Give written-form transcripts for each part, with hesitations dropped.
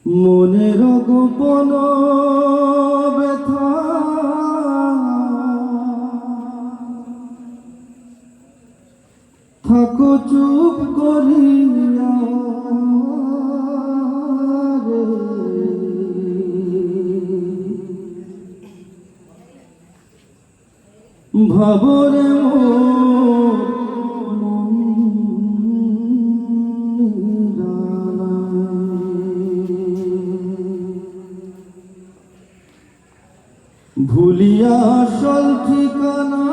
মনের গোপন ব্যথা থাকো চুপ করিয়া রে, ভাবরে ভুলিয়া আসল ঠিকানা,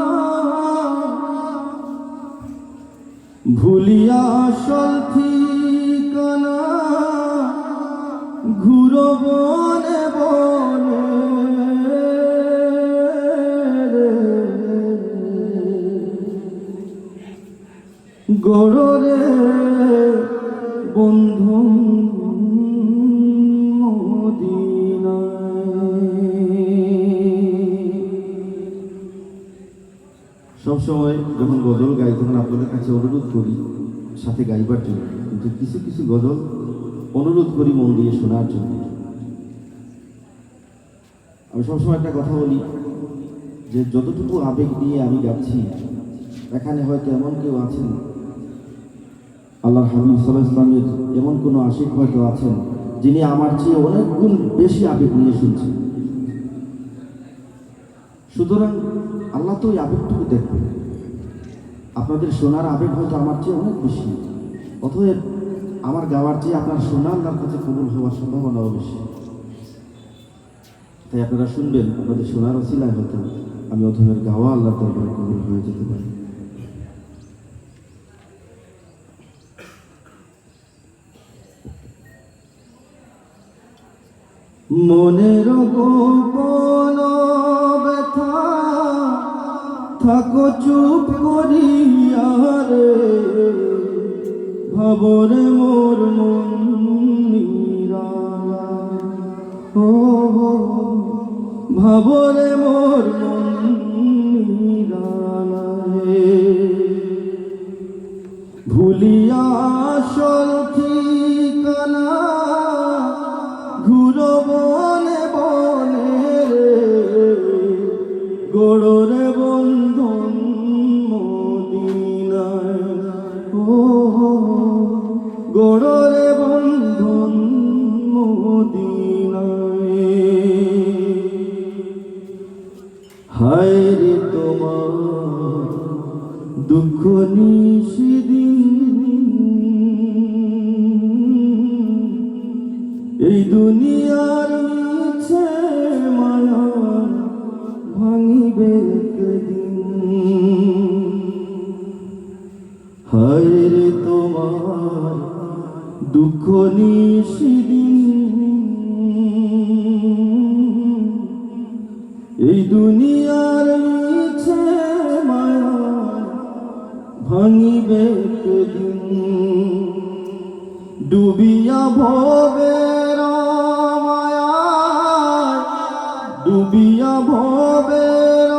ভুলিয়া আসল ঠিকানা, ঘুরো বনে বনে গড়রে বন্ধু সবসময় যখন গজল গাই তখন আপনাদের কাছে অনুরোধ করি সাথে গাইবার জন্য, কিন্তু কিছু কিছু গজল অনুরোধ করি মন দিয়ে শোনার জন্য। আমি সবসময় একটা কথা বলি যে যতটুকু আবেগ নিয়ে আমি গাচ্ছি, এখানে হয়তো এমন কেউ আছেন, আল্লাহর হাবিব সাল্লাল্লাহু আলাইহি ওয়াসাল্লামের এমন কোনো আশিক হয়তো আছেন যিনি আমার চেয়ে অনেক গুণ বেশি আবেগ নিয়ে শুনছেন। সুতরাং আল্লাহ তো ওই আবেগটুকু দেখবেন, আপনাদের শোনার আবেগ হয়তো আমার চেয়ে অনেক বেশি, অতএব আমার গাওয়ার চেয়ে আপনার শোনা আল্লাহর কাছে কবুল হওয়ার সম্ভাবনাও বেশি। তাই আপনারা শুনবেন, আপনাদের শোনার ওসিলায় হয়তো আমি অধমের গাওয়া আল্লাহর দরবারে কবুল হয়ে যেতে পারি। মনের গোপন ব্যথা থাকো চুপ করিয়া রে, ভাবরে মোর মন নিরালা, ও ভাবরে মোর মন নিরালা রে, ভুলিয়া আসল ঠিকানা, ঘুরো বনে বনে রে, গড়রে বন্ধন মদিনায়, ও গড়রে বন্ধন মদিনায়। হায় রে তোমার দুঃখ নিশিদিন, এই দুনিয়ার মিছে মায়া ভাঙিবে একদিন। হায় রে তোমার দুঃখ নিশিদিন, এই দুনিয়ার মিছে মায়া ভাঙিবে একদিন। ডুবিয়া ভবের মায়ায়, ডুবিয়া ভবের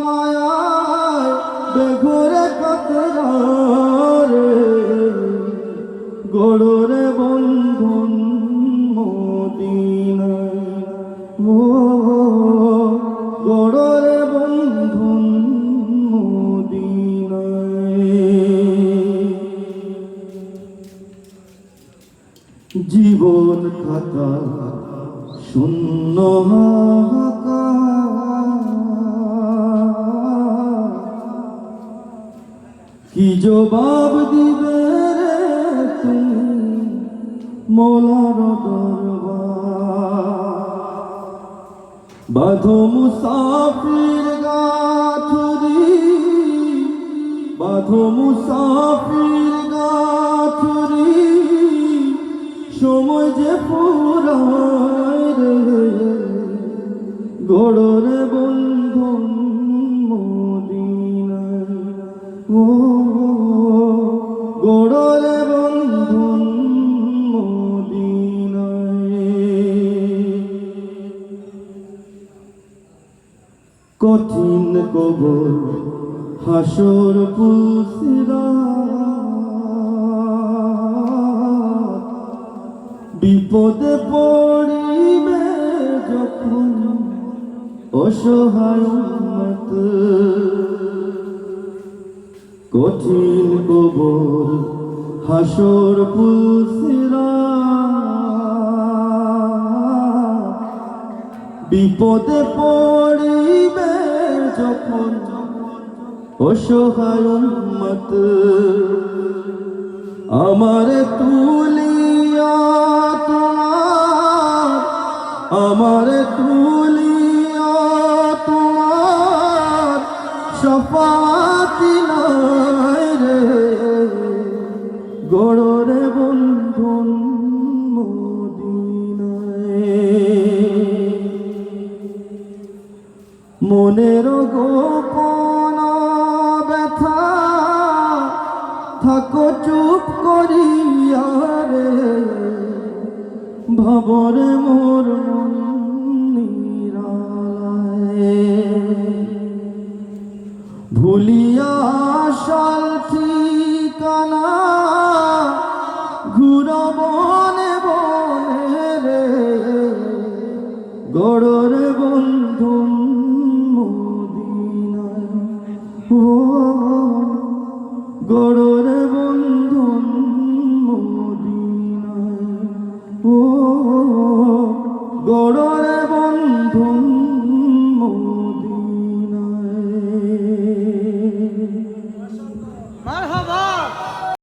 মায়ায়, বেঘরে কাতরা রে, গড়রে বন্ধন মদিনায়, ও গড়রে বন্ধন মদিনায়। জীবন খাতা শূন্য হাহাকার, কি জবাব দিবে রে তুমি মৌলার দরবার। বাঁধো মুসাফির গাথুরি, বাঁধো মুসাফির গাথুরি, সময় যে ফুরায় রে, গড়রে বন্ধন মদিনায়, ও গড়রে বন্ধন মদিনায়। কঠিন কবর হাসর পুলসিরা, বিপদে পড়িবে যখন অসহায় উম্মত, কঠিন কবর হাসর পুলসিরাত, বিপদে পড়িবে যখন অসহায় উম্মত, আমারে তুলিয়া তোমার, আমারে তুলিয়া তোমার শফাতি নাই রে, গড়রে বন্ধন মদিনায়। মনের গোপন ব্যথা থাকো চুপ করিয়া রে, ভবরে মোর নিরালায়, ভুলিয়া আসল ঠিকানা ঘুরো বনে বনে রে, গড়রে বন্ধু মদিনায়। ও গড়রে বন্ধু মদিনায়, ও গড়